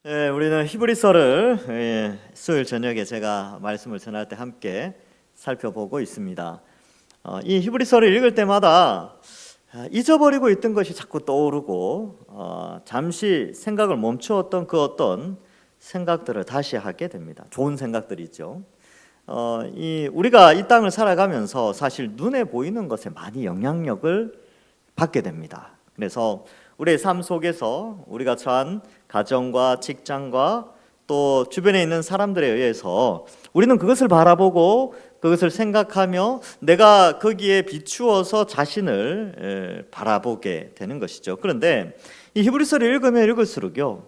우리는 히브리서를 수요일 저녁에 제가 말씀을 전할 때 함께 살펴보고 있습니다. 이 히브리서를 읽을 때마다 잊어버리고 있던 것이 자꾸 떠오르고 잠시 생각을 멈추었던 그 어떤 생각들을 다시 하게 됩니다. 좋은 생각들이죠. 우리가 이 땅을 살아가면서 사실 눈에 보이는 것에 많이 영향력을 받게 됩니다. 그래서 우리의 삶 속에서 우리가 처한 가정과 직장과 또 주변에 있는 사람들에 의해서 우리는 그것을 바라보고 그것을 생각하며 내가 거기에 비추어서 자신을 바라보게 되는 것이죠. 그런데 이 히브리서를 읽으면 읽을수록요,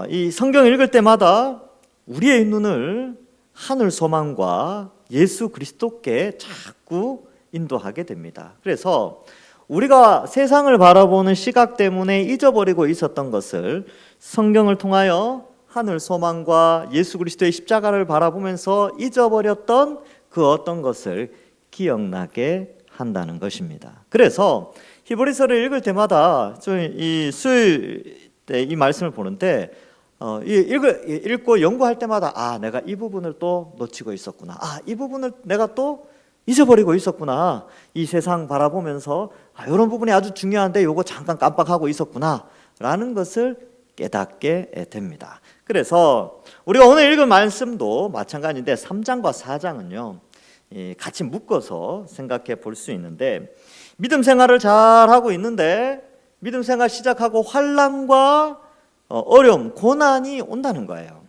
이 성경을 읽을 때마다 우리의 눈을 하늘 소망과 예수 그리스도께 자꾸 인도하게 됩니다. 그래서 우리가 세상을 바라보는 시각 때문에 잊어버리고 있었던 것을 성경을 통하여 하늘 소망과 예수 그리스도의 십자가를 바라보면서 잊어버렸던 그 어떤 것을 기억나게 한다는 것입니다. 그래서 히브리서를 읽을 때마다 이 수요일 때 이 말씀을 보는데 읽고 연구할 때마다 내가 이 부분을 또 놓치고 있었구나. 이 부분을 내가 또 잊어버리고 있었구나. 이 세상 바라보면서 이런 부분이 아주 중요한데 요거 잠깐 깜빡하고 있었구나 라는 것을 깨닫게 됩니다. 그래서 우리가 오늘 읽은 말씀도 마찬가지인데 3장과 4장은요 같이 묶어서 생각해 볼 수 있는데, 믿음 생활을 잘하고 있는데 믿음 생활 시작하고 환난과 어려움, 고난이 온다는 거예요.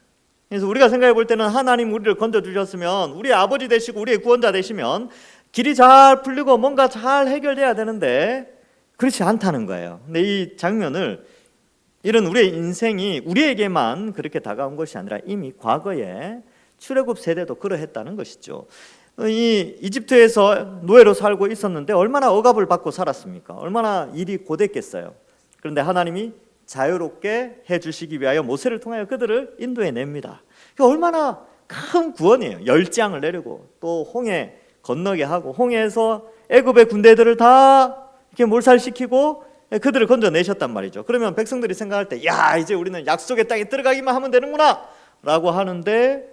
그래서 우리가 생각해 볼 때는 하나님 우리를 건져주셨으면, 우리의 아버지 되시고 우리의 구원자 되시면 길이 잘 풀리고 뭔가 잘 해결돼야 되는데 그렇지 않다는 거예요. 근데 이 장면을, 이런 우리의 인생이 우리에게만 그렇게 다가온 것이 아니라 이미 과거에 출애굽 세대도 그러했다는 것이죠. 이 이집트에서 노예로 살고 있었는데 얼마나 억압을 받고 살았습니까? 얼마나 일이 고됐겠어요. 그런데 하나님이 자유롭게 해주시기 위하여 모세를 통하여 그들을 인도해 냅니다. 얼마나 큰 구원이에요. 열지양을 내리고 또 홍해 건너게 하고, 홍해에서 애굽의 군대들을 다 이렇게 몰살시키고 그들을 건져내셨단 말이죠. 그러면 백성들이 생각할 때 이제 우리는 약속의 땅에 들어가기만 하면 되는구나 라고 하는데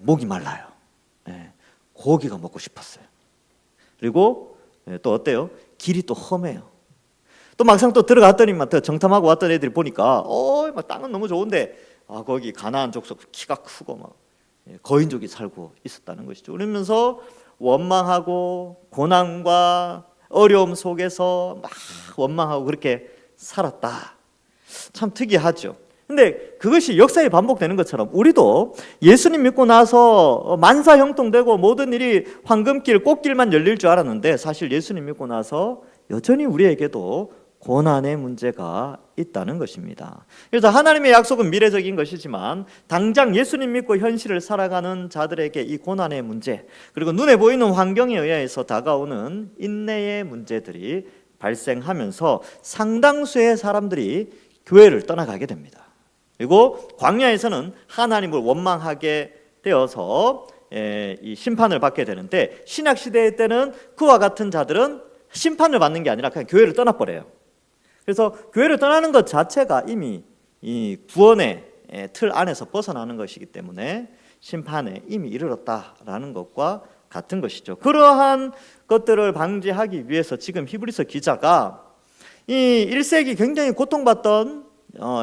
목이 말라요. 고기가 먹고 싶었어요. 그리고 또 어때요? 길이 또 험해요. 또 막상 또 들어갔더니만 더 정탐하고 왔던 애들이 보니까 땅은 너무 좋은데 거기 가나안 족속 키가 크고 막 거인족이 살고 있었다는 것이죠. 그러면서 원망하고 고난과 어려움 속에서 막 원망하고 그렇게 살았다. 참 특이하죠. 근데 그것이 역사에 반복되는 것처럼 우리도 예수님 믿고 나서 만사형통되고 모든 일이 황금길 꽃길만 열릴 줄 알았는데, 사실 예수님 믿고 나서 여전히 우리에게도 고난의 문제가 있다는 것입니다. 그래서 하나님의 약속은 미래적인 것이지만 당장 예수님 믿고 현실을 살아가는 자들에게 이 고난의 문제, 그리고 눈에 보이는 환경에 의해서 다가오는 인내의 문제들이 발생하면서 상당수의 사람들이 교회를 떠나가게 됩니다. 그리고 광야에서는 하나님을 원망하게 되어서 이 심판을 받게 되는데, 신약 시대 때는 그와 같은 자들은 심판을 받는 게 아니라 그냥 교회를 떠나버려요. 그래서 교회를 떠나는 것 자체가 이미 이 구원의 틀 안에서 벗어나는 것이기 때문에 심판에 이미 이르렀다라는 것과 같은 것이죠. 그러한 것들을 방지하기 위해서 지금 히브리서 기자가 이 1세기 굉장히 고통받던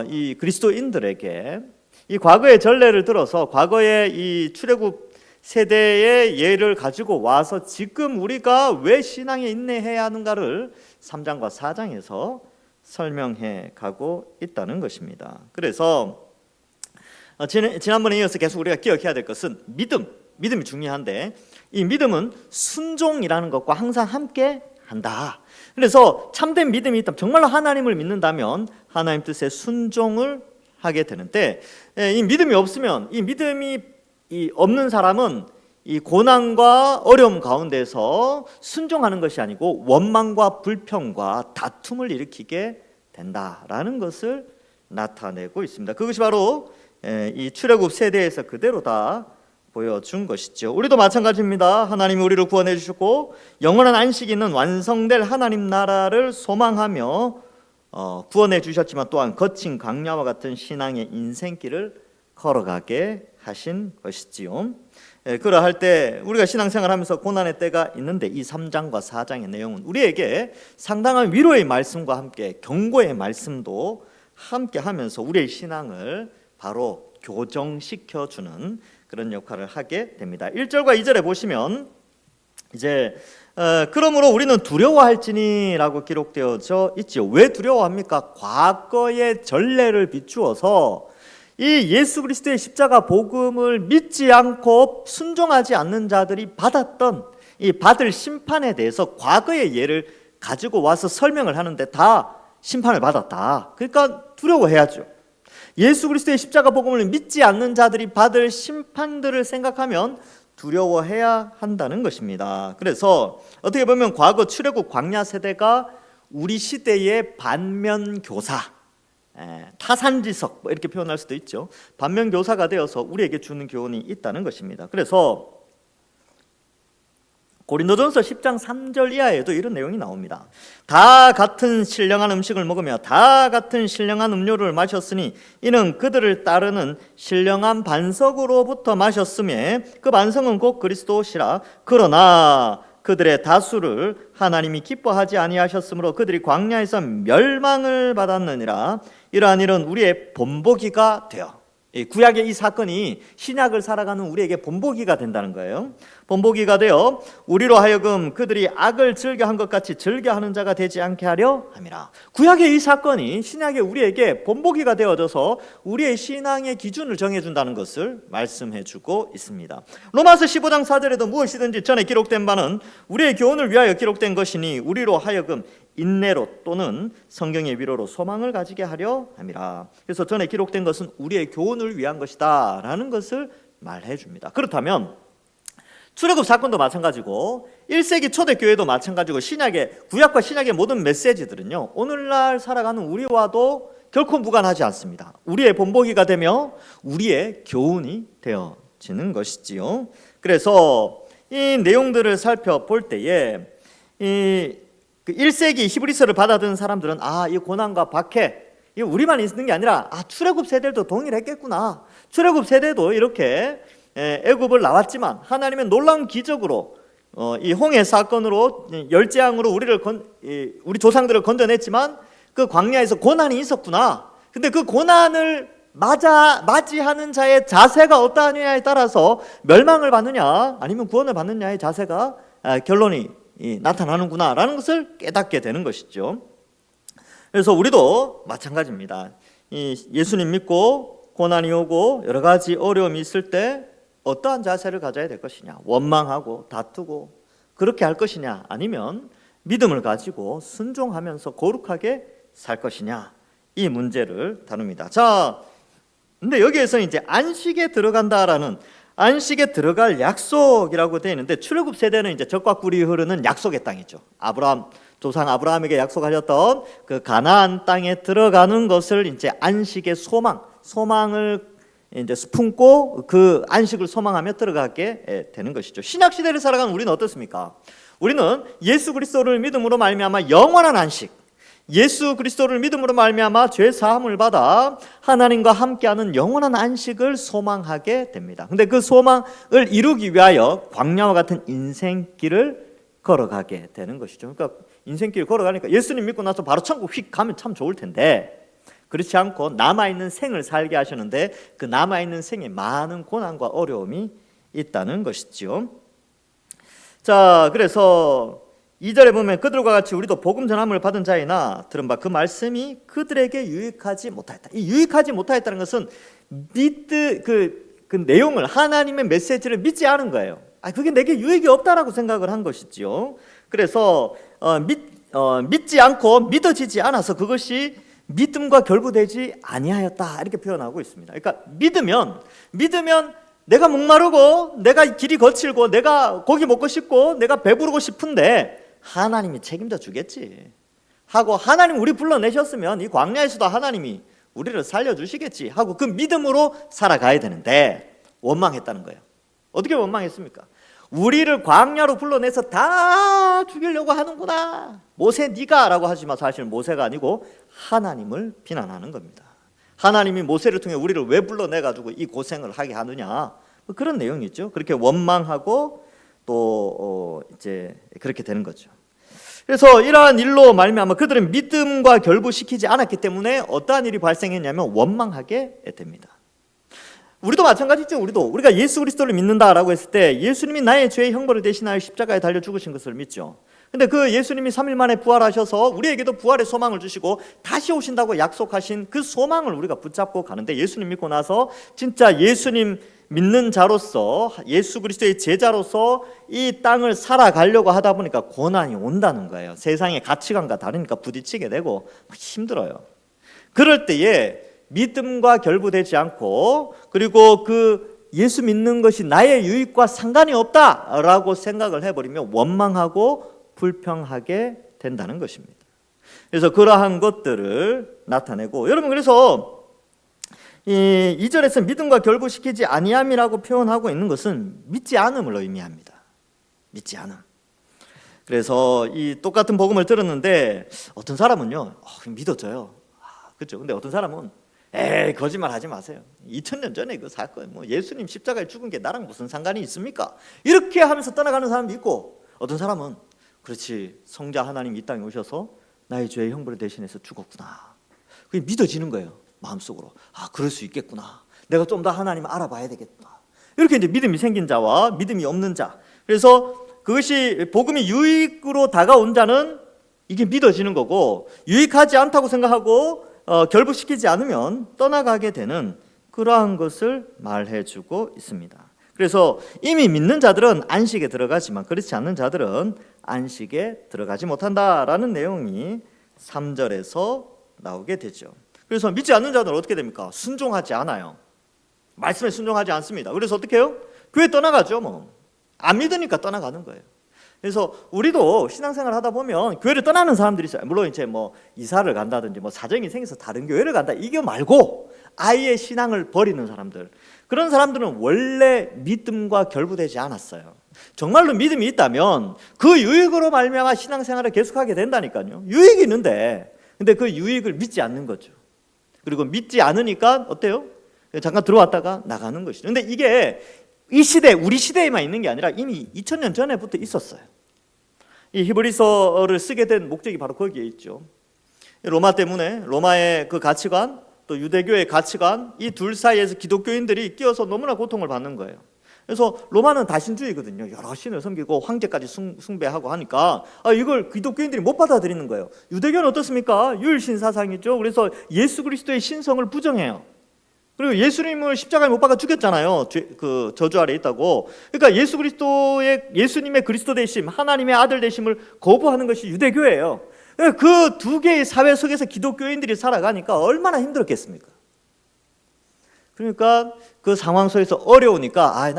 이 그리스도인들에게 이 과거의 전례를 들어서 과거의 이 출애굽 세대의 예를 가지고 와서 지금 우리가 왜 신앙에 인내해야 하는가를 3장과 4장에서 설명해 가고 있다는 것입니다. 그래서 지난번에 이어서 계속 우리가 기억해야 될 것은 믿음이 중요한데, 이 믿음은 순종이라는 것과 항상 함께 한다. 그래서 참된 믿음이 있다면, 정말로 하나님을 믿는다면 하나님 뜻에 순종을 하게 되는데, 이 믿음이 없으면, 이 믿음이 없는 사람은 이 고난과 어려움 가운데서 순종하는 것이 아니고 원망과 불평과 다툼을 일으키게 된다라는 것을 나타내고 있습니다. 그것이 바로 이 출애굽 세대에서 그대로 다 보여준 것이죠. 우리도 마찬가지입니다. 하나님이 우리를 구원해 주셨고 영원한 안식이 있는 완성될 하나님 나라를 소망하며 구원해 주셨지만 또한 거친 광야와 같은 신앙의 인생길을 걸어가게 하신 것이지요. 그러할 때 우리가 신앙생활하면서 고난의 때가 있는데 이 3장과 4장의 내용은 우리에게 상당한 위로의 말씀과 함께 경고의 말씀도 함께 하면서 우리의 신앙을 바로 교정시켜주는 그런 역할을 하게 됩니다. 1절과 2절에 보시면 이제 그러므로 우리는 두려워할지니라고 기록되어져 있지요. 왜 두려워합니까? 과거의 전례를 비추어서 이 예수 그리스도의 십자가 복음을 믿지 않고 순종하지 않는 자들이 받았던 이 받을 심판에 대해서 과거의 예를 가지고 와서 설명을 하는데 다 심판을 받았다. 그러니까 두려워해야죠. 예수 그리스도의 십자가 복음을 믿지 않는 자들이 받을 심판들을 생각하면 두려워해야 한다는 것입니다. 그래서 어떻게 보면 과거 출애굽 광야 세대가 우리 시대의 반면교사, 타산지석 이렇게 표현할 수도 있죠. 반면교사가 되어서 우리에게 주는 교훈이 있다는 것입니다. 그래서 고린도전서 10장 3절 이하에도 이런 내용이 나옵니다. 다 같은 신령한 음식을 먹으며 다 같은 신령한 음료를 마셨으니 이는 그들을 따르는 신령한 반석으로부터 마셨음에 그 반석은 곧 그리스도시라. 그러나 그들의 다수를 하나님이 기뻐하지 아니하셨으므로 그들이 광야에서 멸망을 받았느니라. 이러한 일은 우리의 본보기가 되어, 구약의 이 사건이 신약을 살아가는 우리에게 본보기가 된다는 거예요. 본보기가 되어 우리로 하여금 그들이 악을 즐겨한 것 같이 즐겨하는 자가 되지 않게 하려 함이라. 구약의 이 사건이 신약의 우리에게 본보기가 되어져서 우리의 신앙의 기준을 정해준다는 것을 말씀해주고 있습니다. 로마서 15장 4절에도 무엇이든지 전에 기록된 바는 우리의 교훈을 위하여 기록된 것이니 우리로 하여금 인내로 또는 성경의 위로로 소망을 가지게 하려 함이라. 그래서 전에 기록된 것은 우리의 교훈을 위한 것이다 라는 것을 말해 줍니다. 그렇다면 출애굽 사건도 마찬가지고 1세기 초대교회도 마찬가지고 구약과 신약의 모든 메시지들은요 오늘날 살아가는 우리와도 결코 무관하지 않습니다. 우리의 본보기가 되며 우리의 교훈이 되어지는 것이지요. 그래서 이 내용들을 살펴볼 때에 그 1세기 히브리서를 받아들인 사람들은 이 고난과 박해 이 우리만 있는 게 아니라 출애굽 세대도 동일했겠구나. 출애굽 세대도 이렇게 애굽을 나왔지만 하나님의 놀라운 기적으로 이 홍해 사건으로 열재앙으로 우리 조상들을 건져냈지만 그 광야에서 고난이 있었구나. 근데 그 고난을 맞이하는 자의 자세가 어떠하느냐에 따라서 멸망을 받느냐 아니면 구원을 받느냐의 자세가 결론이 나타나는구나 라는 것을 깨닫게 되는 것이죠. 그래서 우리도 마찬가지입니다. 예수님 믿고 고난이 오고 여러 가지 어려움이 있을 때 어떠한 자세를 가져야 될 것이냐, 원망하고 다투고 그렇게 할 것이냐, 아니면 믿음을 가지고 순종하면서 거룩하게 살 것이냐, 이 문제를 다룹니다. 자, 근데 여기에서 이제 안식에 들어간다라는 안식에 들어갈 약속이라고 되어 있는데 출애굽 세대는 이제 적과 꿀이 흐르는 약속의 땅이죠. 조상 아브라함에게 약속하셨던 그 가나안 땅에 들어가는 것을 이제 안식의 소망을 이제 품고 그 안식을 소망하며 들어가게 되는 것이죠. 신약 시대를 살아가는 우리는 어떻습니까? 우리는 예수 그리스도를 믿음으로 말미암아 영원한 안식, 예수 그리스도를 믿음으로 말미암아 죄 사함을 받아 하나님과 함께하는 영원한 안식을 소망하게 됩니다. 근데 그 소망을 이루기 위하여 광야와 같은 인생길을 걸어가게 되는 것이죠. 그러니까 인생길을 걸어가니까 예수님 믿고 나서 바로 천국 휙 가면 참 좋을 텐데 그렇지 않고 남아있는 생을 살게 하시는데 그 남아있는 생에 많은 고난과 어려움이 있다는 것이죠. 자, 그래서 2절에 보면 그들과 같이 우리도 복음 전함을 받은 자이나 들은 바 그 말씀이 그들에게 유익하지 못하였다. 이 유익하지 못하였다는 것은 그 내용을 하나님의 메시지를 믿지 않은 거예요. 그게 내게 유익이 없다라고 생각을 한 것이지요. 그래서 믿지 않고 믿어지지 않아서 그것이 믿음과 결부되지 아니하였다 이렇게 표현하고 있습니다. 그러니까 믿으면 내가 목마르고 내가 길이 거칠고 내가 고기 먹고 싶고 내가 배부르고 싶은데 하나님이 책임져 주겠지 하고 하나님 우리 불러내셨으면 이 광야에서도 하나님이 우리를 살려주시겠지 하고 그 믿음으로 살아가야 되는데 원망했다는 거예요. 어떻게 원망했습니까? 우리를 광야로 불러내서 다 죽이려고 하는구나. 모세 네가 라고 하지만 사실 모세가 아니고 하나님을 비난하는 겁니다. 하나님이 모세를 통해 우리를 왜 불러내가지고 이 고생을 하게 하느냐, 뭐 그런 내용이죠. 그렇게 원망하고 또 이제 그렇게 되는 거죠. 그래서 이러한 일로 말미암아 그들은 믿음과 결부시키지 않았기 때문에 어떠한 일이 발생했냐면 원망하게 됩니다. 우리도 마찬가지죠. 우리가 예수 그리스도를 믿는다라고 했을 때 예수님이 나의 죄의 형벌을 대신하여 십자가에 달려 죽으신 것을 믿죠. 근데 그 예수님이 3일 만에 부활하셔서 우리에게도 부활의 소망을 주시고 다시 오신다고 약속하신 그 소망을 우리가 붙잡고 가는데, 예수님 믿고 나서 진짜 예수님 믿는 자로서, 예수 그리스도의 제자로서 이 땅을 살아가려고 하다 보니까 고난이 온다는 거예요. 세상의 가치관과 다르니까 부딪히게 되고 힘들어요. 그럴 때에 믿음과 결부되지 않고, 그리고 그 예수 믿는 것이 나의 유익과 상관이 없다라고 생각을 해버리면 원망하고 불평하게 된다는 것입니다. 그래서 그러한 것들을 나타내고, 여러분 그래서 이 2절에서 믿음과 결부시키지 아니함이라고 표현하고 있는 것은 믿지 않음을 의미합니다. 믿지 않음. 그래서 이 똑같은 복음을 들었는데 어떤 사람은요 믿어져요. 그렇죠. 근데 어떤 사람은 거짓말 하지 마세요. 2000년 전에 그 사건, 뭐 예수님 십자가에 죽은 게 나랑 무슨 상관이 있습니까? 이렇게 하면서 떠나가는 사람도 있고, 어떤 사람은 그렇지, 성자 하나님 이 땅에 오셔서 나의 죄의 형벌을 대신해서 죽었구나. 그게 믿어지는 거예요. 마음속으로. 그럴 수 있겠구나. 내가 좀 더 하나님을 알아봐야 되겠구나. 이렇게 이제 믿음이 생긴 자와 믿음이 없는 자. 그래서 그것이 복음이 유익으로 다가온 자는 이게 믿어지는 거고, 유익하지 않다고 생각하고 결부시키지 않으면 떠나가게 되는 그러한 것을 말해주고 있습니다. 그래서 이미 믿는 자들은 안식에 들어가지만 그렇지 않는 자들은 안식에 들어가지 못한다라는 내용이 3절에서 나오게 되죠. 그래서 믿지 않는 자들은 어떻게 됩니까? 순종하지 않아요. 말씀에 순종하지 않습니다. 그래서 어떻게 해요? 교회 떠나가죠. 안 믿으니까 떠나가는 거예요. 그래서 우리도 신앙생활 하다 보면 교회를 떠나는 사람들이 있어요. 물론 이제 뭐 이사를 간다든지 뭐 사정이 생겨서 다른 교회를 간다, 이게 말고 아예 신앙을 버리는 사람들, 그런 사람들은 원래 믿음과 결부되지 않았어요. 정말로 믿음이 있다면 그 유익으로 말미암아 신앙생활을 계속하게 된다니까요. 유익이 있는데, 근데 그 유익을 믿지 않는 거죠. 그리고 믿지 않으니까 어때요? 잠깐 들어왔다가 나가는 것이죠. 근데 이게 이 시대, 우리 시대에만 있는 게 아니라 이미 2000년 전에부터 있었어요. 이 히브리서를 쓰게 된 목적이 바로 거기에 있죠. 로마 때문에, 로마의 그 가치관, 또 유대교의 가치관, 이 둘 사이에서 기독교인들이 끼어서 너무나 고통을 받는 거예요. 그래서 로마는 다신주의거든요. 여러 신을 섬기고 황제까지 숭배하고 하니까 이걸 기독교인들이 못 받아들이는 거예요. 유대교는 어떻습니까? 유일신 사상이죠. 그래서 예수 그리스도의 신성을 부정해요. 그리고 예수님을 십자가에 못 박아 죽였잖아요. 그 저주 아래 있다고. 그러니까 예수님의 그리스도 되심, 하나님의 아들 되심을 거부하는 것이 유대교예요. 그 두 개의 사회 속에서 기독교인들이 살아가니까 얼마나 힘들었겠습니까? 그러니까 그 상황 속에서 어려우니까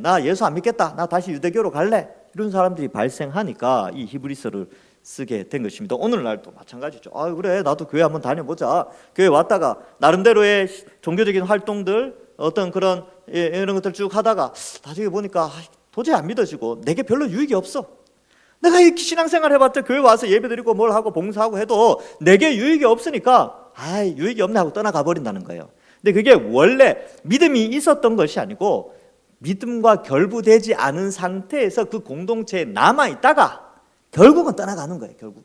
나 예수 안 믿겠다, 나 다시 유대교로 갈래, 이런 사람들이 발생하니까 이 히브리서를 쓰게 된 것입니다. 오늘날도 마찬가지죠. 그래, 나도 교회 한번 다녀보자. 교회 왔다가 나름대로의 종교적인 활동들, 어떤 그런 이런 것들 쭉 하다가 나중에 보니까 도저히 안 믿어지고 내게 별로 유익이 없어. 내가 이 신앙생활 해봤자 교회 와서 예배드리고 뭘 하고 봉사하고 해도 내게 유익이 없으니까 유익이 없네 하고 떠나가 버린다는 거예요. 근데 그게 원래 믿음이 있었던 것이 아니고 믿음과 결부되지 않은 상태에서 그 공동체에 남아있다가 결국은 떠나가는 거예요. 결국은.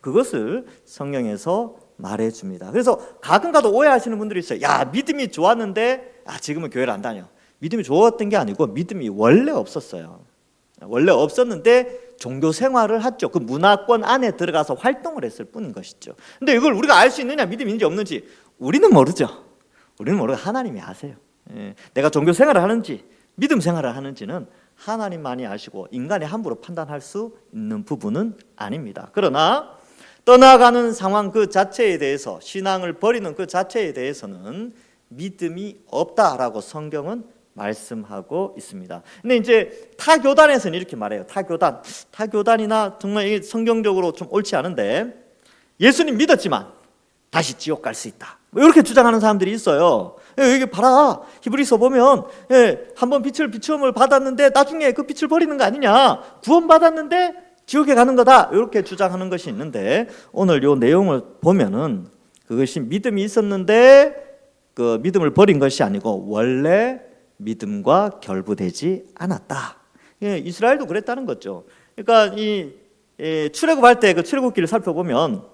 그것을 성경에서 말해줍니다. 그래서 가끔가다 오해하시는 분들이 있어요. 믿음이 좋았는데 지금은 교회를 안 다녀. 믿음이 좋았던 게 아니고 믿음이 원래 없었어요. 원래 없었는데 종교 생활을 했죠. 그 문화권 안에 들어가서 활동을 했을 뿐인 것이죠. 근데 이걸 우리가 알 수 있느냐, 믿음이 있는지 없는지 우리는 모르죠. 우리는 모르고 하나님이 아세요. 내가 종교 생활을 하는지 믿음 생활을 하는지는 하나님만이 아시고 인간이 함부로 판단할 수 있는 부분은 아닙니다. 그러나 떠나가는 상황 그 자체에 대해서, 신앙을 버리는 그 자체에 대해서는 믿음이 없다라고 성경은 말씀하고 있습니다. 근데 이제 타교단에서는 이렇게 말해요. 타교단이나 정말 이게 성경적으로 좀 옳지 않은데, 예수님 믿었지만 다시 지옥 갈 수 있다, 이렇게 주장하는 사람들이 있어요. 여기 봐라, 히브리서 보면 한번 빛을 비추음을 받았는데 나중에 그 빛을 버리는 거 아니냐, 구원 받았는데 지옥에 가는 거다 이렇게 주장하는 것이 있는데, 오늘 이 내용을 보면은 그것이 믿음이 있었는데 그 믿음을 버린 것이 아니고 원래 믿음과 결부되지 않았다. 이스라엘도 그랬다는 거죠. 그러니까 이 출애굽할 때 그 출애굽기를 살펴보면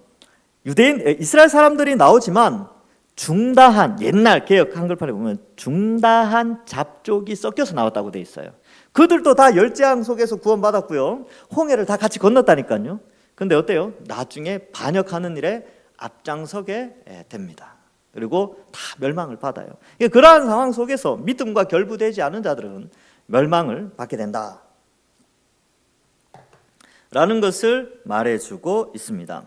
이스라엘 사람들이 나오지만 중다한, 옛날 개역 한글판에 보면 중다한 잡족이 섞여서 나왔다고 돼 있어요. 그들도 다 열재앙 속에서 구원받았고요, 홍해를 다 같이 건넜다니까요. 근데 어때요? 나중에 반역하는 일에 앞장서게 됩니다. 그리고 다 멸망을 받아요. 그러한 상황 속에서 믿음과 결부되지 않은 자들은 멸망을 받게 된다 라는 것을 말해주고 있습니다.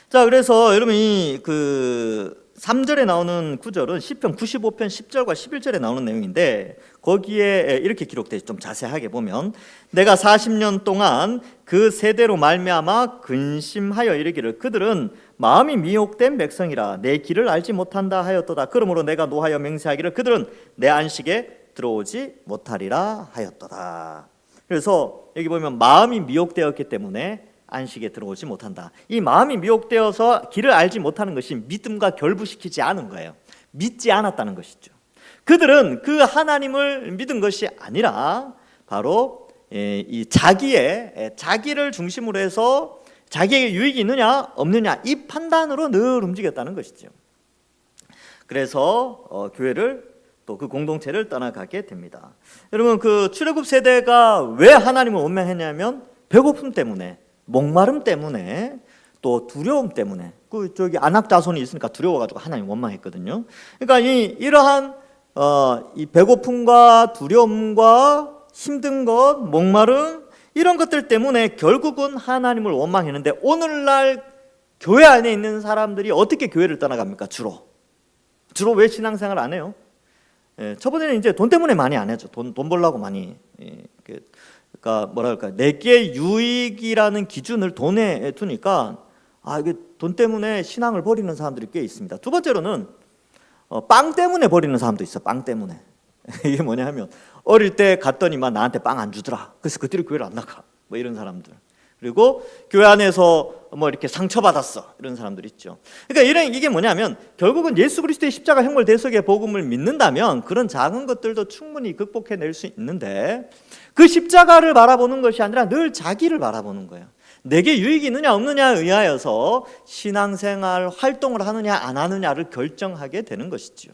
자, 그래서 여러분 이 3절에 나오는 구절은 시편 95편 10절과 11절에 나오는 내용인데, 거기에 이렇게 기록되어 좀 자세하게 보면, 내가 40년 동안 그 세대로 말미암아 근심하여 이르기를 그들은 마음이 미혹된 백성이라 내 길을 알지 못한다 하였도다. 그러므로 내가 노하여 맹세하기를 그들은 내 안식에 들어오지 못하리라 하였도다. 그래서 여기 보면 마음이 미혹되었기 때문에 안식에 들어오지 못한다. 이 마음이 미혹되어서 길을 알지 못하는 것이 믿음과 결부시키지 않은 거예요. 믿지 않았다는 것이죠. 그들은 그 하나님을 믿은 것이 아니라 바로 이 자기를 중심으로 해서 자기에게 유익이 있느냐 없느냐 이 판단으로 늘 움직였다는 것이죠. 그래서 교회를 또 그 공동체를 떠나가게 됩니다. 여러분 그 출애굽 세대가 왜 하나님을 원망했냐면 배고픔 때문에, 목마름 때문에, 또 두려움 때문에. 저기 아낙 자손이 있으니까 두려워가지고 하나님 원망했거든요. 그러니까 이러한 이 배고픔과 두려움과 힘든 것, 목마름 이런 것들 때문에 결국은 하나님을 원망했는데, 오늘날 교회 안에 있는 사람들이 어떻게 교회를 떠나갑니까? 주로 왜 신앙생활 안 해요? 저번에는 이제 돈 때문에 많이 안 하죠. 돈 벌려고 많이. 그러니까 뭐랄까, 내게 유익이라는 기준을 돈에 두니까 이게 돈 때문에 신앙을 버리는 사람들이 꽤 있습니다. 두 번째로는 빵 때문에 버리는 사람도 있어. 빵 때문에. 이게 뭐냐 하면 어릴 때 갔더니만 나한테 빵 안 주더라. 그래서 그 뒤로 교회를 안 나가. 뭐 이런 사람들. 그리고 교회 안에서 뭐 이렇게 상처받았어 이런 사람들 있죠. 그러니까 이게 뭐냐면 결국은 예수 그리스도의 십자가 형벌 대속의 복음을 믿는다면 그런 작은 것들도 충분히 극복해낼 수 있는데, 그 십자가를 바라보는 것이 아니라 늘 자기를 바라보는 거예요. 내게 유익이 있느냐 없느냐에 의하여서 신앙생활 활동을 하느냐 안 하느냐를 결정하게 되는 것이죠.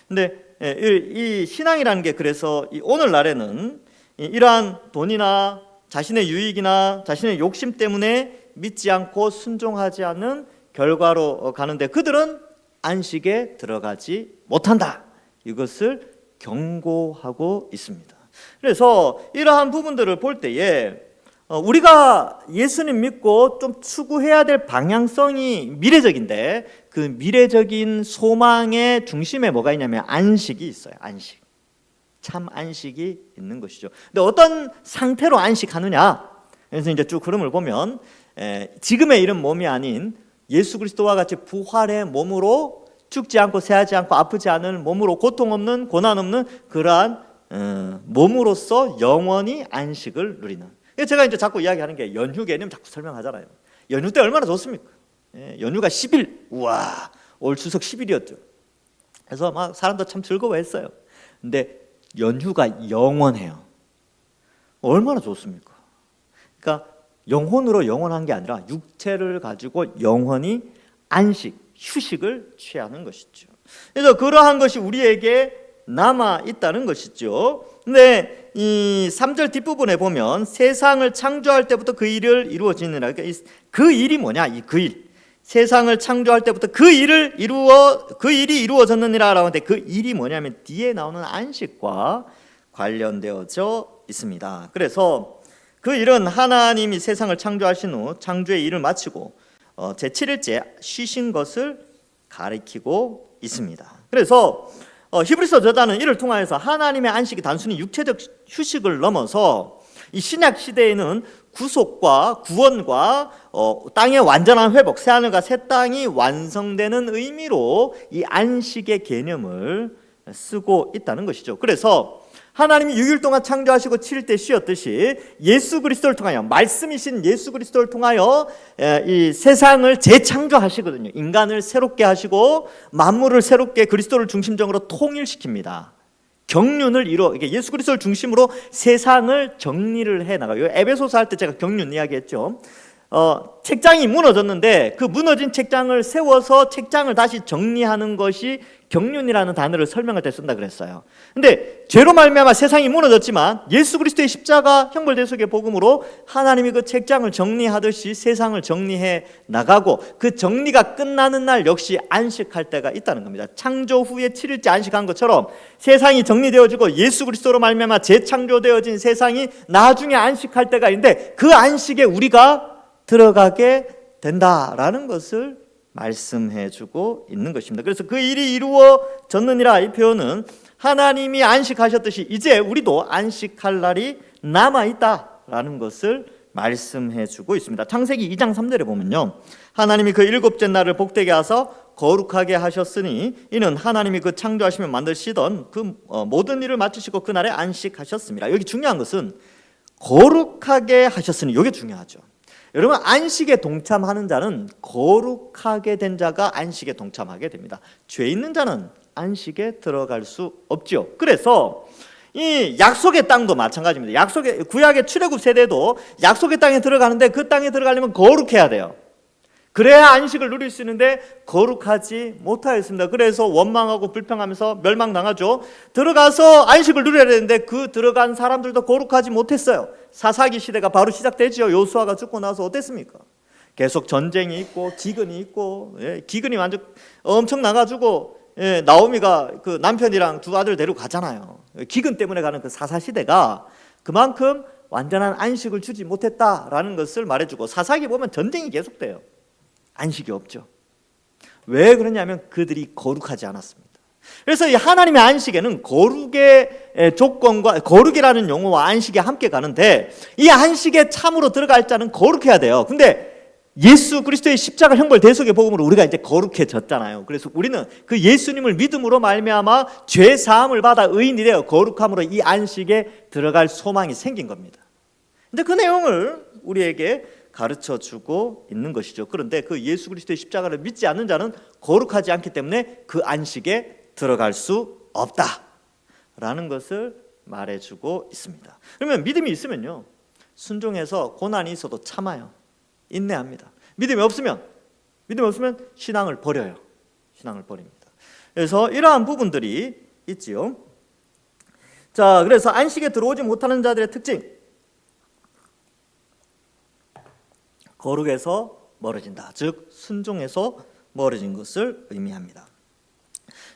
근데 이 신앙이라는 게, 그래서 오늘날에는 이러한 돈이나 자신의 유익이나 자신의 욕심 때문에 믿지 않고 순종하지 않는 결과로 가는데, 그들은 안식에 들어가지 못한다. 이것을 경고하고 있습니다. 그래서 이러한 부분들을 볼 때에 우리가 예수님 믿고 좀 추구해야 될 방향성이 미래적인데, 그 미래적인 소망의 중심에 뭐가 있냐면 안식이 있어요. 안식. 참 안식이 있는 것이죠. 근데 어떤 상태로 안식하느냐? 그래서 이제 쭉 흐름을 보면 지금의 이런 몸이 아닌 예수 그리스도와 같이 부활의 몸으로, 죽지 않고 쇠하지 않고 아프지 않은 몸으로, 고통 없는 고난 없는 그러한 몸으로서 영원히 안식을 누리는. 제가 이제 자꾸 이야기하는 게 연휴 개념 자꾸 설명하잖아요. 연휴 때 얼마나 좋습니까? 연휴가 10일, 우와, 올 추석 10일이었죠. 그래서 막 사람도 참 즐거워했어요. 근데 연휴가 영원해요. 얼마나 좋습니까? 그러니까 영혼으로 영원한 게 아니라 육체를 가지고 영원히 안식, 휴식을 취하는 것이죠. 그래서 그러한 것이 우리에게 남아 있다는 것이죠. 근데 이 3절 뒷부분에 보면 세상을 창조할 때부터 그 일을 이루어지느라, 그러니까 그 일이 뭐냐? 그 일. 세상을 창조할 때부터 그 일이 이루어졌느니라라고 하는데, 그 일이 뭐냐면 뒤에 나오는 안식과 관련되어져 있습니다. 그래서 그 일은 하나님이 세상을 창조하신 후 창조의 일을 마치고 제7일째 쉬신 것을 가리키고 있습니다. 그래서 히브리서 저자는 이를 통하여서 하나님의 안식이 단순히 육체적 휴식을 넘어서 이 신약 시대에는 구속과 구원과 땅의 완전한 회복, 새하늘과 새 땅이 완성되는 의미로 이 안식의 개념을 쓰고 있다는 것이죠. 그래서 하나님이 6일 동안 창조하시고 7일 쉬었듯이 예수 그리스도를 통하여, 말씀이신 예수 그리스도를 통하여 이 세상을 재창조하시거든요. 인간을 새롭게 하시고 만물을 새롭게 그리스도를 중심적으로 통일시킵니다. 경륜을 이루어, 예수 그리스도를 중심으로 세상을 정리를 해 나가요. 에베소서 할 때 제가 경륜 이야기했죠. 책장이 무너졌는데 그 무너진 책장을 세워서 책장을 다시 정리하는 것이 경륜이라는 단어를 설명할 때 쓴다 그랬어요. 근데 죄로 말미암아 세상이 무너졌지만 예수 그리스도의 십자가 형벌대속의 복음으로 하나님이 그 책장을 정리하듯이 세상을 정리해 나가고, 그 정리가 끝나는 날 역시 안식할 때가 있다는 겁니다. 창조 후에 7일째 안식한 것처럼 세상이 정리되어지고 예수 그리스도로 말미암아 재창조되어진 세상이 나중에 안식할 때가 있는데, 그 안식에 우리가 들어가게 된다라는 것을 말씀해주고 있는 것입니다. 그래서 그 일이 이루어졌느니라, 이 표현은 하나님이 안식하셨듯이 이제 우리도 안식할 날이 남아있다라는 것을 말씀해주고 있습니다. 창세기 2장 3절에 보면요, 하나님이 그 일곱째 날을 복되게 하사 거룩하게 하셨으니 이는 하나님이 그 창조하시며 만드시던 그 모든 일을 마치시고 그날에 안식하셨습니다. 여기 중요한 것은 거룩하게 하셨으니, 이게 중요하죠. 여러분, 안식에 동참하는 자는 거룩하게 된 자가 안식에 동참하게 됩니다. 죄 있는 자는 안식에 들어갈 수 없죠. 그래서 이 약속의 땅도 마찬가지입니다. 구약의 출애굽 세대도 약속의 땅에 들어가는데 그 땅에 들어가려면 거룩해야 돼요. 그래야 안식을 누릴 수 있는데 거룩하지 못하였습니다. 그래서 원망하고 불평하면서 멸망당하죠. 들어가서 안식을 누려야 되는데 그 들어간 사람들도 거룩하지 못했어요. 사사기 시대가 바로 시작되죠. 요수아가 죽고 나서 어땠습니까? 계속 전쟁이 있고 기근이 있고, 기근이 완전 엄청 나가지고 나오미가 그 남편이랑 두 아들 데리고 가잖아요. 기근 때문에 가는 그 사사 시대가 그만큼 완전한 안식을 주지 못했다라는 것을 말해주고, 사사기 보면 전쟁이 계속돼요. 안식이 없죠. 왜 그러냐면 그들이 거룩하지 않았습니다. 그래서 이 하나님의 안식에는 거룩의 조건과, 거룩이라는 용어와 안식이 함께 가는데, 이 안식에 참으로 들어갈 자는 거룩해야 돼요. 근데 예수 그리스도의 십자가 형벌 대속의 복음으로 우리가 이제 거룩해졌잖아요. 그래서 우리는 그 예수님을 믿음으로 말미암아 죄 사함을 받아 의인이 되어 거룩함으로 이 안식에 들어갈 소망이 생긴 겁니다. 근데 그 내용을 우리에게 가르쳐 주고 있는 것이죠. 그런데 그 예수 그리스도의 십자가를 믿지 않는 자는 거룩하지 않기 때문에 그 안식에 들어갈 수 없다라는 것을 말해주고 있습니다. 그러면 믿음이 있으면요, 순종해서 고난이 있어도 참아요. 인내합니다. 믿음이 없으면 신앙을 버려요. 신앙을 버립니다. 그래서 이러한 부분들이 있지요. 자, 그래서 안식에 들어오지 못하는 자들의 특징, 거룩에서 멀어진다. 즉 순종에서 멀어진 것을 의미합니다.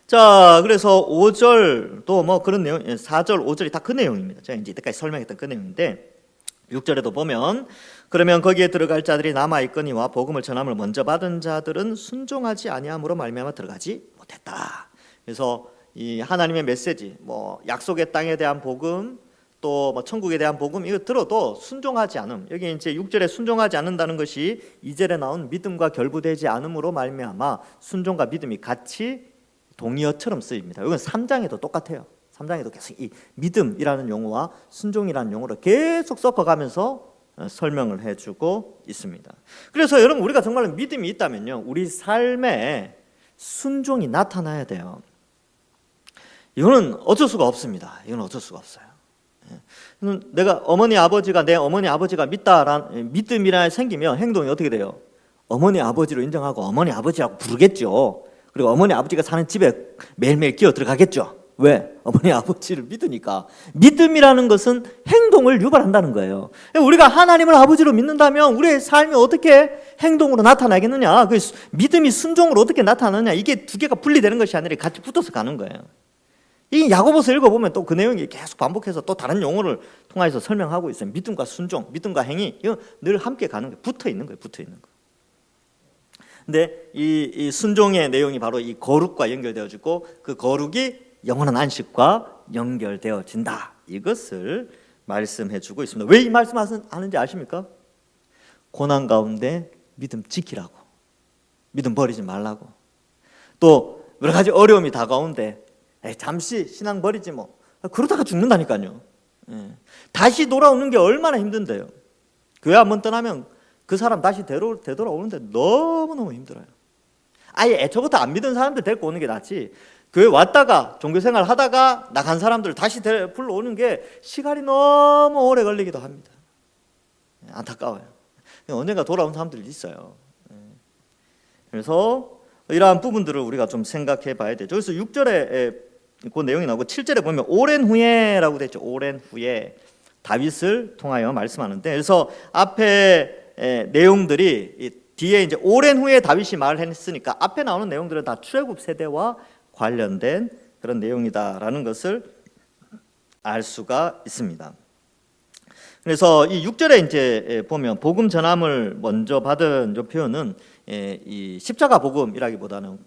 자, 그래서 5절도 뭐 그런 내용, 4절, 5절이 다 그 내용입니다. 제가 이제 이때까지 설명했던 그 내용인데, 6절에도 보면 그러면 거기에 들어갈 자들이 남아 있거니와 복음을 전함을 먼저 받은 자들은 순종하지 아니함으로 말미암아 들어가지 못했다. 그래서 이 하나님의 메시지, 뭐 약속의 땅에 대한 복음, 또 뭐 천국에 대한 복음, 이거 들어도 순종하지 않음. 여기 이제 6절에 순종하지 않는다는 것이 2절에 나온 믿음과 결부되지 않음으로 말미암아 순종과 믿음이 같이 동의어처럼 쓰입니다. 이건 3장에도 똑같아요. 3장에도 계속 이 믿음이라는 용어와 순종이라는 용어를 계속 섞어가면서 설명을 해주고 있습니다. 그래서 여러분, 우리가 정말 믿음이 있다면요, 우리 삶에 순종이 나타나야 돼요. 이거는 어쩔 수가 없습니다. 이건 어쩔 수가 없어요. 내가 내 어머니 아버지가 믿다라는 믿음이라 생기면 행동이 어떻게 돼요? 어머니 아버지로 인정하고 어머니 아버지라고 부르겠죠. 그리고 어머니 아버지가 사는 집에 매일매일 기어 들어가겠죠. 왜? 어머니 아버지를 믿으니까. 믿음이라는 것은 행동을 유발한다는 거예요. 우리가 하나님을 아버지로 믿는다면 우리의 삶이 어떻게 행동으로 나타나겠느냐, 그 믿음이 순종으로 어떻게 나타나느냐, 이게 두 개가 분리되는 것이 아니라 같이 붙어서 가는 거예요. 이 야고보서 읽어보면 또 그 내용이 계속 반복해서 또 다른 용어를 통해서 설명하고 있어요. 믿음과 순종, 믿음과 행위, 이거 늘 함께 가는 거예요. 붙어 있는 거예요. 붙어 있는 거. 근데 이 순종의 내용이 바로 이 거룩과 연결되어지고, 그 거룩이 영원한 안식과 연결되어진다. 이것을 말씀해주고 있습니다. 왜 이 말씀하는지 아십니까? 고난 가운데 믿음 지키라고, 믿음 버리지 말라고, 또 여러 가지 어려움이 다가오는데 잠시 신앙 버리지 뭐, 그러다가 죽는다니까요. 다시 돌아오는 게 얼마나 힘든데요. 교회 한번 떠나면 그 사람 다시 되돌아오는데 너무너무 힘들어요. 아예 애초부터 안 믿은 사람들 데리고 오는 게 낫지, 교회 왔다가 종교생활 하다가 나간 사람들 다시 불러오는 게 시간이 너무 오래 걸리기도 합니다. 안타까워요. 언젠가 돌아온 사람들이 있어요. 그래서 이러한 부분들을 우리가 좀 생각해 봐야 되죠. 그래서 6절에 그 내용이 나오고 7절에 보면 오랜 후에라고 되어 있죠. 오랜 후에 다윗을 통하여 말씀하는데, 그래서 앞에 내용들이 뒤에 이제 오랜 후에 다윗이 말을 했으니까 앞에 나오는 내용들은 다 출애굽 세대와 관련된 그런 내용이다라는 것을 알 수가 있습니다. 그래서 이 6절에 이제 보면 복음 전함을 먼저 받은 이 표현은 이 십자가 복음이라기보다는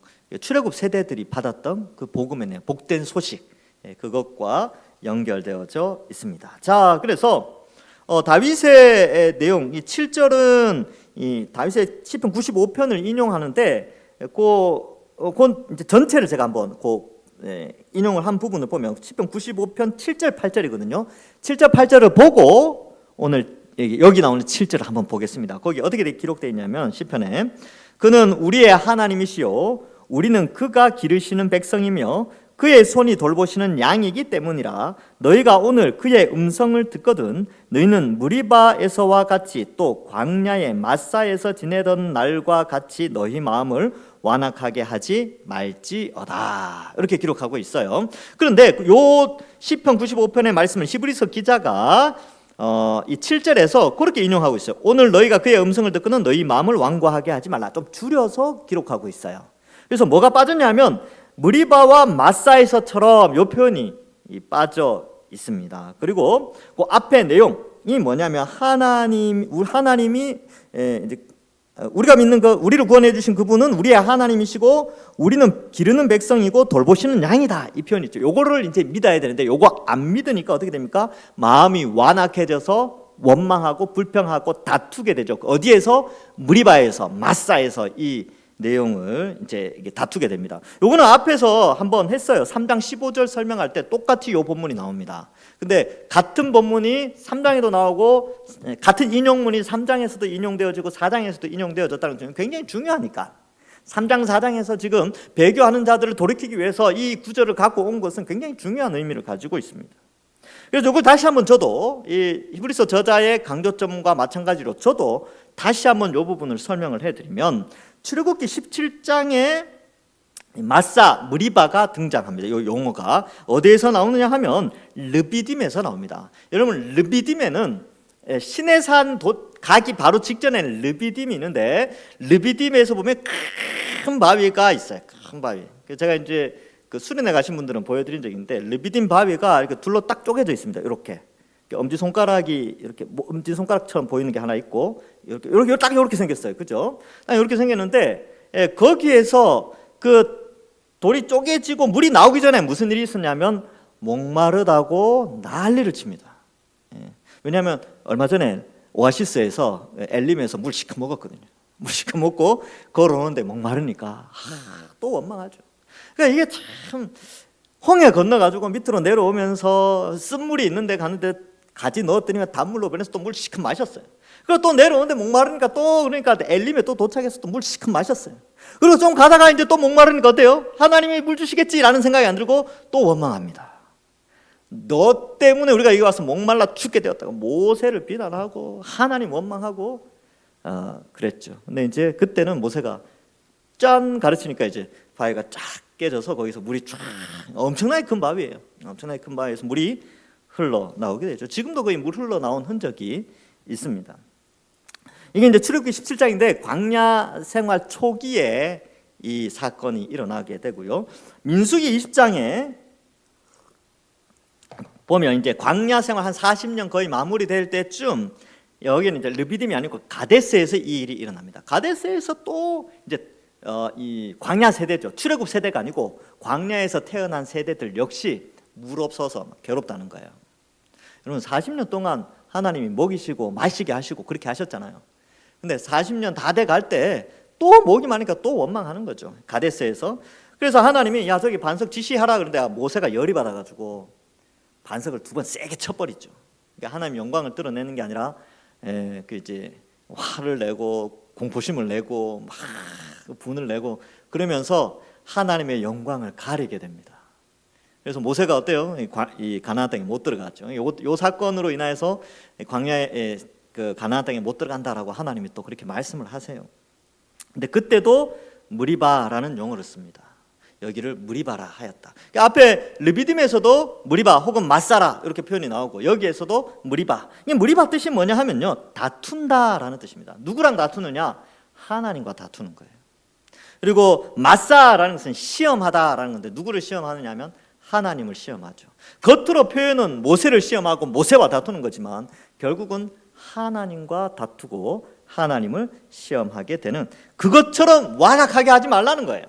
출애굽 세대들이 받았던 그 복음의 내용, 복된 소식, 그것과 연결되어져 있습니다. 자, 그래서 다윗의 내용, 이 7절은 이 다윗의 시편 95편을 인용하는데 그 이제 전체를 제가 한번 인용을 한 부분을 보면 시편 95편 7절 8절이거든요. 7절 8절을 보고 오늘 여기 나오는 7절을 한번 보겠습니다. 거기 어떻게 기록되어 있냐면 시편에 그는 우리의 하나님이시요 우리는 그가 기르시는 백성이며 그의 손이 돌보시는 양이기 때문이라. 너희가 오늘 그의 음성을 듣거든 너희는 무리바에서와 같이 또 광야의 마사에서 지내던 날과 같이 너희 마음을 완악하게 하지 말지어다. 이렇게 기록하고 있어요. 그런데 요 시편 95편의 말씀을 히브리서 기자가 이 7절에서 그렇게 인용하고 있어요. 오늘 너희가 그의 음성을 듣고는 너희 마음을 완고하게 하지 말라. 좀 줄여서 기록하고 있어요. 그래서 뭐가 빠졌냐면 무리바와 마사에서처럼 이 표현이 빠져 있습니다. 그리고 그 앞에 내용이 뭐냐면 하나님이 이제 우리가 믿는 우리를 구원해 주신 그분은 우리의 하나님이시고 우리는 기르는 백성이고 돌보시는 양이다. 이 표현이 있죠. 요거를 이제 믿어야 되는데 요거 안 믿으니까 어떻게 됩니까? 마음이 완악해져서 원망하고 불평하고 다투게 되죠. 어디에서? 무리바에서, 마사에서 이 내용을 이제 다투게 됩니다. 요거는 앞에서 한번 했어요. 3장 15절 설명할 때 똑같이 요 본문이 나옵니다. 근데 같은 본문이 3장에도 나오고 같은 인용문이 3장에서도 인용되어지고 4장에서도 인용되어졌다는 점이 굉장히 중요하니까 3장 4장에서 지금 배교하는 자들을 돌이키기 위해서 이 구절을 갖고 온 것은 굉장히 중요한 의미를 가지고 있습니다. 그래서 이걸 다시 한번 저도 이 히브리서 저자의 강조점과 마찬가지로 저도 다시 한번 이 부분을 설명을 해드리면 출애굽기 17장에 마사, 무리바가 등장합니다. 이 용어가 어디에서 나오느냐 하면 르비딤에서 나옵니다. 여러분 르비딤에는 시내산 가기 바로 직전에는 르비딤이 있는데 르비딤에서 보면 큰 바위가 있어요. 큰 바위. 제가 이제 그 수련회 가신 분들은 보여드린 적이 있는데 르비딤 바위가 이렇게 둘로 딱 쪼개져 있습니다. 이렇게 엄지 손가락이 이렇게 엄지 손가락처럼 보이는 게 하나 있고 이렇게 딱 이렇게 생겼어요. 그죠? 딱 이렇게 생겼는데 거기에서 그 돌이 쪼개지고 물이 나오기 전에 무슨 일이 있었냐면 목마르다고 난리를 칩니다. 왜냐하면 얼마 전에 오아시스에서 엘림에서 물 시커 먹었거든요. 물 시커 먹고 걸어오는데 목마르니까 또 원망하죠. 그러니까 이게 참 홍해 건너가지고 밑으로 내려오면서 쓴물이 있는데 가는데 가지 넣었더니만 단물로 변해서 또 물 시커 마셨어요. 그리고 또 내려오는데 목마르니까 또 그러니까 엘림에 또 도착해서 또 물 시커 마셨어요. 그리고 좀 가다가 이제 또 목마르니까 어때요? 하나님이 물 주시겠지라는 생각이 안 들고 또 원망합니다. 너 때문에 우리가 여기 와서 목말라 죽게 되었다고 모세를 비난하고 하나님 원망하고 그랬죠. 근데 이제 그때는 모세가 짠 가르치니까 이제 바위가 쫙 깨져서 거기서 물이 쫙 엄청나게 큰 바위예요. 엄청나게 큰 바위에서 물이 흘러 나오게 되죠. 지금도 거의 물 흘러 나온 흔적이 있습니다. 이게 이제 출애굽기 17장인데 광야 생활 초기에 이 사건이 일어나게 되고요. 민수기 20장에 보면 이제 광야 생활 한 40년 거의 마무리될 때쯤 여기는 이제 르비딤이 아니고 가데스에서 이 일이 일어납니다. 가데스에서 또 이제 이 광야 세대죠. 출애굽 세대가 아니고 광야에서 태어난 세대들 역시 물 없어서 괴롭다는 거예요. 여러분 40년 동안 하나님이 먹이시고 마시게 하시고 그렇게 하셨잖아요. 근데 40년 다 돼 갈 때 또 목이 많으니까 또 원망하는 거죠. 가데스에서. 그래서 하나님이 야 저기 반석 지시하라 그러는데 모세가 열이 받아가지고 반석을 두 번 세게 쳐버리죠. 그러니까 하나님의 영광을 드러내는 게 아니라 그 이제 화를 내고 공포심을 내고 막 분을 내고 그러면서 하나님의 영광을 가리게 됩니다. 그래서 모세가 어때요? 이 가나안 땅에 못 들어갔죠. 요 사건으로 인해서 광야에 그 가나안 땅에 못 들어간다라고 하나님이 또 그렇게 말씀을 하세요. 근데 그때도 무리바라는 용어를 씁니다. 여기를 무리바라 하였다. 그러니까 앞에 르비딤에서도 무리바 혹은 마사라 이렇게 표현이 나오고 여기에서도 무리바. 이 무리바 뜻이 뭐냐 하면요, 다툰다라는 뜻입니다. 누구랑 다투느냐? 하나님과 다투는 거예요. 그리고 마사라는 것은 시험하다라는 건데 누구를 시험하느냐 하면 하나님을 시험하죠. 겉으로 표현은 모세를 시험하고 모세와 다투는 거지만 결국은 하나님과 다투고 하나님을 시험하게 되는, 그것처럼 완악하게 하지 말라는 거예요.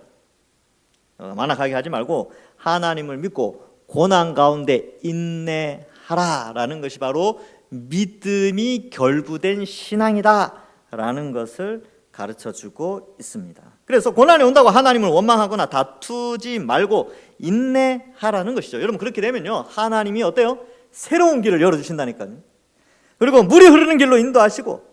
완악하게 하지 말고 하나님을 믿고 고난 가운데 인내하라라는 것이 바로 믿음이 결부된 신앙이다라는 것을 가르쳐주고 있습니다. 그래서 고난이 온다고 하나님을 원망하거나 다투지 말고 인내하라는 것이죠. 여러분 그렇게 되면요, 하나님이 어때요? 새로운 길을 열어주신다니까요. 그리고 물이 흐르는 길로 인도하시고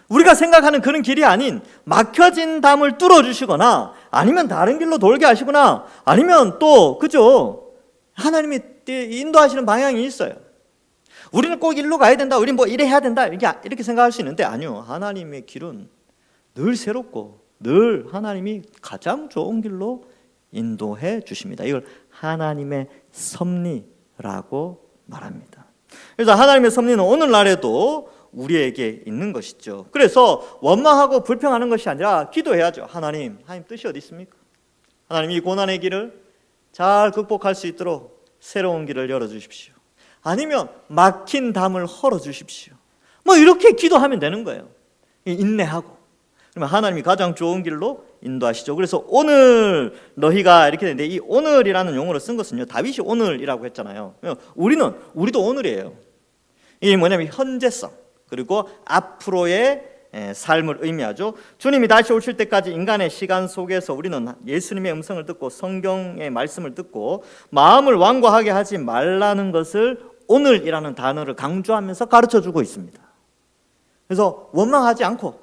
우리가 생각하는 그런 길이 아닌 막혀진 담을 뚫어주시거나 아니면 다른 길로 돌게 하시거나 아니면 또 그죠, 하나님이 인도하시는 방향이 있어요. 우리는 꼭 일로 가야 된다, 우리는 뭐 이래 해야 된다 이렇게 생각할 수 있는데 아니요, 하나님의 길은 늘 새롭고 늘 하나님이 가장 좋은 길로 인도해 주십니다. 이걸 하나님의 섭리라고 말합니다. 그래서 하나님의 섭리는 오늘날에도 우리에게 있는 것이죠. 그래서 원망하고 불평하는 것이 아니라 기도해야죠. 하나님 뜻이 어디 있습니까? 하나님 이 고난의 길을 잘 극복할 수 있도록 새로운 길을 열어주십시오. 아니면 막힌 담을 헐어주십시오. 뭐 이렇게 기도하면 되는 거예요. 인내하고. 그러면 하나님이 가장 좋은 길로 인도하시죠. 그래서 오늘 너희가 이렇게 되는데 이 오늘이라는 용어를 쓴 것은요, 다윗이 오늘이라고 했잖아요. 우리도 오늘이에요. 이게 뭐냐면 현재성 그리고 앞으로의 삶을 의미하죠. 주님이 다시 오실 때까지 인간의 시간 속에서 우리는 예수님의 음성을 듣고 성경의 말씀을 듣고 마음을 완고하게 하지 말라는 것을 오늘이라는 단어를 강조하면서 가르쳐주고 있습니다. 그래서 원망하지 않고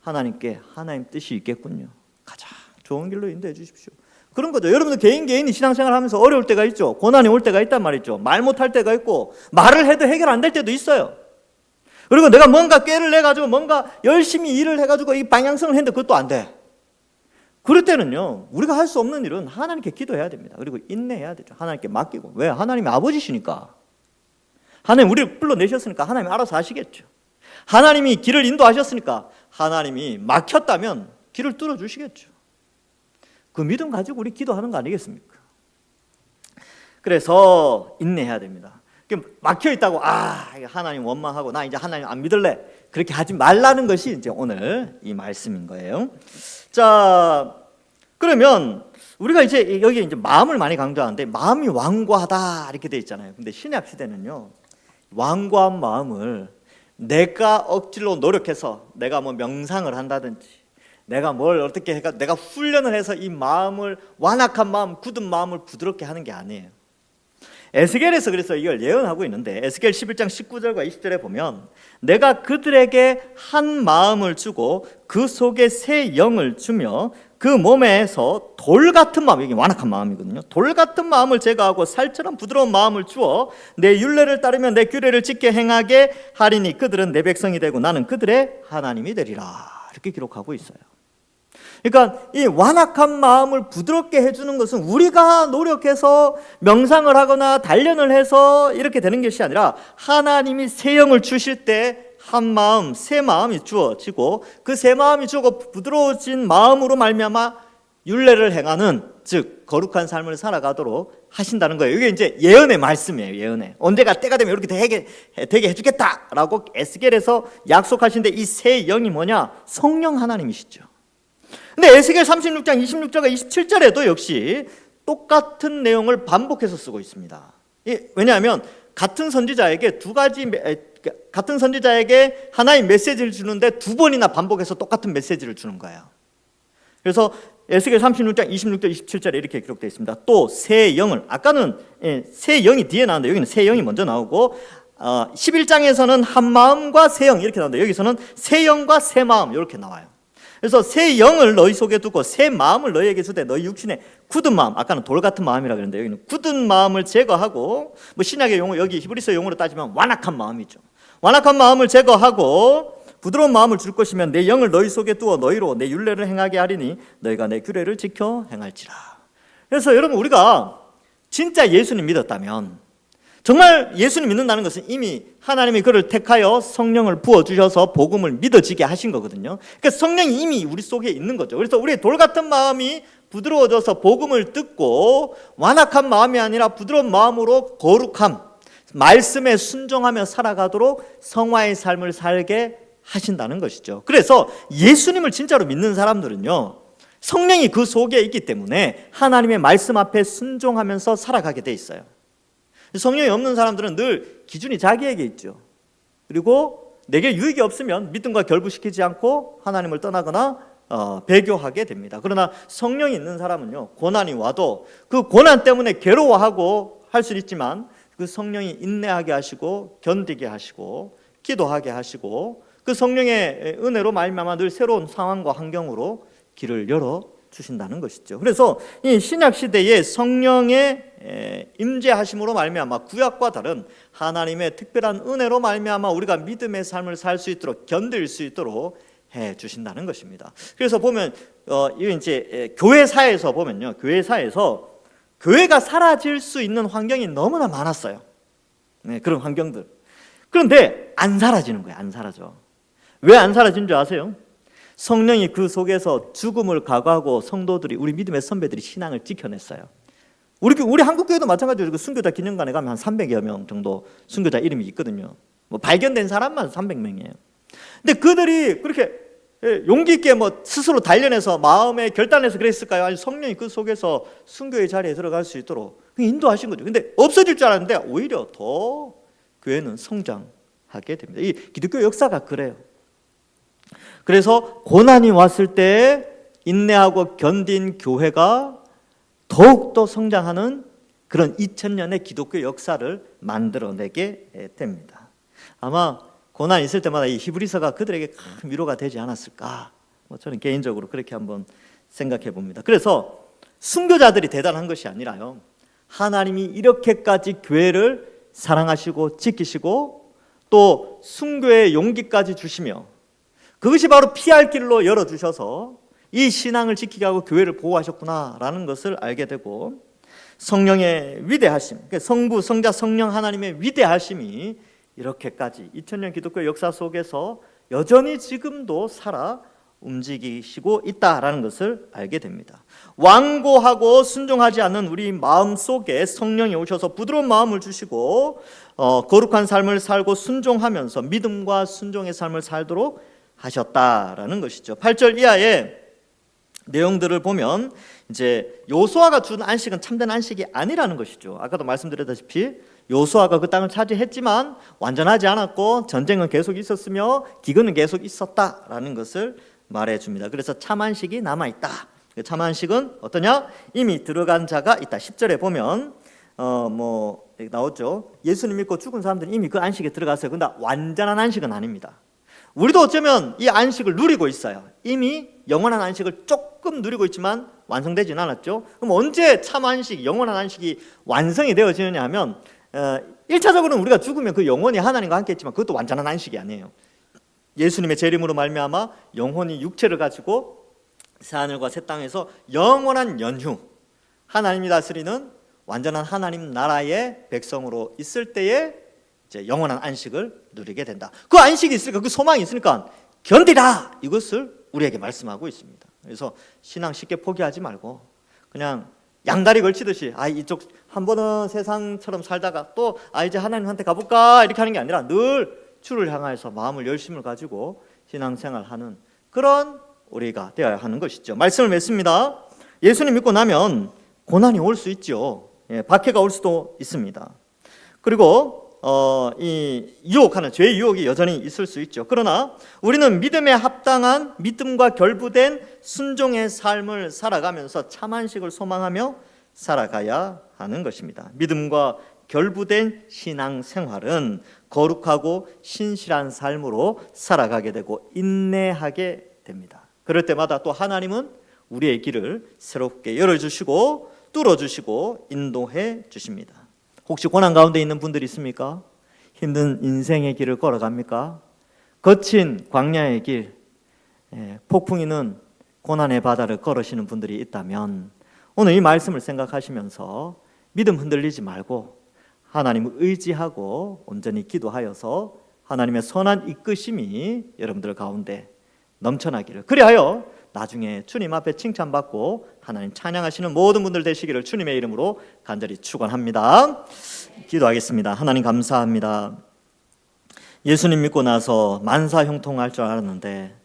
하나님께 하나님 뜻이 있겠군요, 가장 좋은 길로 인도해 주십시오. 그런 거죠. 여러분들 개인이 신앙생활 하면서 어려울 때가 있죠. 고난이 올 때가 있단 말이죠. 말 못할 때가 있고 말을 해도 해결 안 될 때도 있어요. 그리고 내가 뭔가 꾀를 내가지고 뭔가 열심히 일을 해가지고 이 방향성을 했는데 그것도 안 돼. 그럴 때는요, 우리가 할 수 없는 일은 하나님께 기도해야 됩니다. 그리고 인내해야 되죠. 하나님께 맡기고. 왜? 하나님이 아버지시니까. 하나님 우리를 불러내셨으니까 하나님이 알아서 하시겠죠. 하나님이 길을 인도하셨으니까 하나님이 막혔다면 길을 뚫어주시겠죠. 그 믿음 가지고 우리 기도하는 거 아니겠습니까? 그래서 인내해야 됩니다. 막혀있다고 하나님 원망하고 나 이제 하나님 안 믿을래, 그렇게 하지 말라는 것이 이제 오늘 이 말씀인 거예요. 자, 그러면 우리가 이제 여기 이제 마음을 많이 강조하는데 마음이 완고하다 이렇게 돼 있잖아요. 근데 신약 시대는요, 완고한 마음을 내가 억지로 노력해서 내가 뭐 명상을 한다든지 내가 뭘 어떻게 해가 내가 훈련을 해서 이 마음을, 완악한 마음, 굳은 마음을 부드럽게 하는 게 아니에요. 에스겔에서 그래서 이걸 예언하고 있는데 에스겔 11장 19절과 20절에 보면 내가 그들에게 한 마음을 주고 그 속에 새 영을 주며 그 몸에서 돌 같은 마음, 이게 완악한 마음이거든요. 돌 같은 마음을 제거하고 살처럼 부드러운 마음을 주어 내 율례를 따르며 내 규례를 지켜 행하게 하리니 그들은 내 백성이 되고 나는 그들의 하나님이 되리라. 이렇게 기록하고 있어요. 그러니까 이 완악한 마음을 부드럽게 해주는 것은 우리가 노력해서 명상을 하거나 단련을 해서 이렇게 되는 것이 아니라 하나님이 새 영을 주실 때 한 마음, 새 마음이 주어지고 그 새 마음이 주고 부드러워진 마음으로 말미암아 율례를 행하는, 즉 거룩한 삶을 살아가도록 하신다는 거예요. 이게 이제 예언의 말씀이에요. 예언의. 언제가 때가 되면 이렇게 되게 해주겠다라고 에스겔에서 약속하신데 이 새 영이 뭐냐? 성령 하나님이시죠. 근데 에스겔 36장 26절과 27절에도 역시 똑같은 내용을 반복해서 쓰고 있습니다. 왜냐하면 같은 선지자에게 하나의 메시지를 주는데 두 번이나 반복해서 똑같은 메시지를 주는 거예요. 그래서 에스겔 36장 26절 27절에 이렇게 기록되어 있습니다. 또 새 영을, 아까는 새 영이 뒤에 나오는데 여기는 새 영이 먼저 나오고 11장에서는 한 마음과 새 영 이렇게 나오는데 여기서는 새 영과 새 마음 이렇게 나와요. 그래서 새 영을 너희 속에 두고 새 마음을 너희에게 주되 너희 육신의 굳은 마음, 아까는 돌 같은 마음이라 그랬는데 여기는 굳은 마음을 제거하고, 뭐 신약의 용어, 여기 히브리서 용어로 따지면 완악한 마음이죠. 완악한 마음을 제거하고 부드러운 마음을 줄 것이면 내 영을 너희 속에 두어 너희로 내 율례를 행하게 하리니 너희가 내 규례를 지켜 행할지라. 그래서 여러분, 우리가 진짜 예수님 믿었다면, 정말 예수님 믿는다는 것은 이미 하나님이 그를 택하여 성령을 부어주셔서 복음을 믿어지게 하신 거거든요. 그러니까 성령이 이미 우리 속에 있는 거죠. 그래서 우리의 돌 같은 마음이 부드러워져서 복음을 듣고 완악한 마음이 아니라 부드러운 마음으로 거룩함, 말씀에 순종하며 살아가도록 성화의 삶을 살게 하신다는 것이죠. 그래서 예수님을 진짜로 믿는 사람들은요, 성령이 그 속에 있기 때문에 하나님의 말씀 앞에 순종하면서 살아가게 돼 있어요. 성령이 없는 사람들은 늘 기준이 자기에게 있죠. 그리고 내게 유익이 없으면 믿음과 결부시키지 않고 하나님을 떠나거나 배교하게 됩니다. 그러나 성령이 있는 사람은요, 고난이 와도 그 고난 때문에 괴로워하고 할 수 있지만 그 성령이 인내하게 하시고 견디게 하시고 기도하게 하시고 그 성령의 은혜로 말미암아 늘 새로운 상황과 환경으로 길을 열어 주신다는 것이죠. 그래서 이 신약 시대에 성령의 임재하심으로 말미암아 구약과 다른 하나님의 특별한 은혜로 말미암아 우리가 믿음의 삶을 살 수 있도록 견딜 수 있도록 해 주신다는 것입니다. 그래서 보면 이 이제 교회사에서 보면요, 교회사에서 교회가 사라질 수 있는 환경이 너무나 많았어요. 네, 그런 환경들. 그런데 안 사라지는 거예요. 안 사라져. 왜 안 사라진 줄 아세요? 성령이 그 속에서 죽음을 각오하고 성도들이, 우리 믿음의 선배들이 신앙을 지켜냈어요. 우리 한국교회도 마찬가지로 그 순교자 기념관에 가면 한 300여 명 정도 순교자 이름이 있거든요. 뭐 발견된 사람만 300명이에요. 근데 그들이 그렇게 용기 있게 뭐 스스로 단련해서 마음에 결단해서 그랬을까요? 아니, 성령이 그 속에서 순교의 자리에 들어갈 수 있도록 인도하신 거죠. 근데 없어질 줄 알았는데 오히려 더 교회는 성장하게 됩니다. 이 기독교 역사가 그래요. 그래서 고난이 왔을 때 인내하고 견딘 교회가 더욱더 성장하는 그런 2000년의 기독교 역사를 만들어내게 됩니다. 아마 고난이 있을 때마다 이 히브리서가 그들에게 큰 위로가 되지 않았을까, 저는 개인적으로 그렇게 한번 생각해 봅니다. 그래서 순교자들이 대단한 것이 아니라요, 하나님이 이렇게까지 교회를 사랑하시고 지키시고 또 순교의 용기까지 주시며 그것이 바로 피할 길로 열어주셔서 이 신앙을 지키게 하고 교회를 보호하셨구나라는 것을 알게 되고, 성령의 위대하심, 성부, 성자, 성령 하나님의 위대하심이 이렇게까지 2000년 기독교 역사 속에서 여전히 지금도 살아 움직이시고 있다라는 것을 알게 됩니다. 완고하고 순종하지 않는 우리 마음 속에 성령이 오셔서 부드러운 마음을 주시고 거룩한 삶을 살고 순종하면서 믿음과 순종의 삶을 살도록 하셨다라는 것이죠. 8절 이하의 내용들을 보면 이제 여호수아가 준 안식은 참된 안식이 아니라는 것이죠. 아까도 말씀드렸다시피 여호수아가 그 땅을 차지했지만 완전하지 않았고 전쟁은 계속 있었으며 기근은 계속 있었다라는 것을 말해줍니다. 그래서 참안식이 남아있다. 참안식은 어떠냐? 이미 들어간 자가 있다. 10절에 보면 나오죠. 예수님 믿고 죽은 사람들은 이미 그 안식에 들어갔어요. 근데 완전한 안식은 아닙니다. 우리도 어쩌면 이 안식을 누리고 있어요. 이미 영원한 안식을 조금 누리고 있지만 완성되진 않았죠. 그럼 언제 참 안식, 영원한 안식이 완성이 되어지느냐 하면 1차적으로는 우리가 죽으면 그 영원히 하나님과 함께 있지만 그것도 완전한 안식이 아니에요. 예수님의 재림으로 말미암아 영혼이 육체를 가지고 새하늘과 새 땅에서 영원한 연휴, 하나님이 다스리는 완전한 하나님 나라의 백성으로 있을 때에 이제 영원한 안식을 누리게 된다. 그 안식이 있으니까, 그 소망이 있으니까 견디라, 이것을 우리에게 말씀하고 있습니다. 그래서 신앙 쉽게 포기하지 말고 그냥 양다리 걸치듯이 이쪽 한 번은 세상처럼 살다가 또 이제 하나님한테 가볼까 이렇게 하는 게 아니라 늘 주를 향해서 마음을 열심을 가지고 신앙생활하는 그런 우리가 되어야 하는 것이죠. 말씀을 맺습니다. 예수님 믿고 나면 고난이 올 수 있죠. 박해가 올 수도 있습니다. 그리고 이 유혹하는 죄의 유혹이 여전히 있을 수 있죠. 그러나 우리는 믿음에 합당한 믿음과 결부된 순종의 삶을 살아가면서 참안식을 소망하며 살아가야 하는 것입니다. 믿음과 결부된 신앙 생활은 거룩하고 신실한 삶으로 살아가게 되고 인내하게 됩니다. 그럴 때마다 또 하나님은 우리의 길을 새롭게 열어주시고 뚫어주시고 인도해 주십니다. 혹시 고난 가운데 있는 분들이 있습니까? 힘든 인생의 길을 걸어갑니까? 거친 광야의 길, 폭풍이는 고난의 바다를 걸으시는 분들이 있다면 오늘 이 말씀을 생각하시면서 믿음 흔들리지 말고 하나님을 의지하고 온전히 기도하여서 하나님의 선한 이끄심이 여러분들 가운데 넘쳐나기를, 그리하여 나중에 주님 앞에 칭찬받고 하나님 찬양하시는 모든 분들 되시기를 주님의 이름으로 간절히 축원합니다. 기도하겠습니다. 하나님 감사합니다. 예수님 믿고 나서 만사형통할 줄 알았는데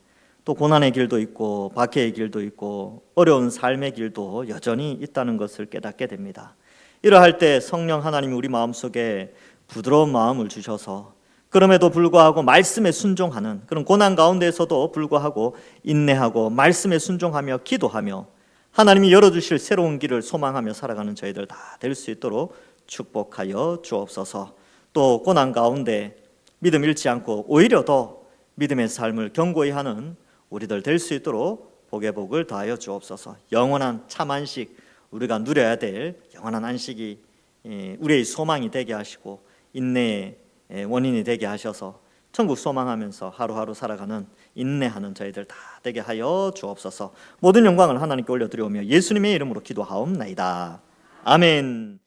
또 고난의 길도 있고 박해의 길도 있고 어려운 삶의 길도 여전히 있다는 것을 깨닫게 됩니다. 이러할 때 성령 하나님이 우리 마음속에 부드러운 마음을 주셔서 그럼에도 불구하고 말씀에 순종하는 그런 고난 가운데에서도 불구하고 인내하고 말씀에 순종하며 기도하며 하나님이 열어주실 새로운 길을 소망하며 살아가는 저희들 다 될 수 있도록 축복하여 주옵소서. 또 고난 가운데 믿음 잃지 않고 오히려 더 믿음의 삶을 견고히 하는 우리들 될 수 있도록 복의 복을 더하여 주옵소서. 영원한 참 안식, 우리가 누려야 될 영원한 안식이 우리의 소망이 되게 하시고 인내의 원인이 되게 하셔서 천국 소망하면서 하루하루 살아가는 인내하는 저희들 다 되게 하여 주옵소서. 모든 영광을 하나님께 올려드리오며 예수님의 이름으로 기도하옵나이다. 아멘.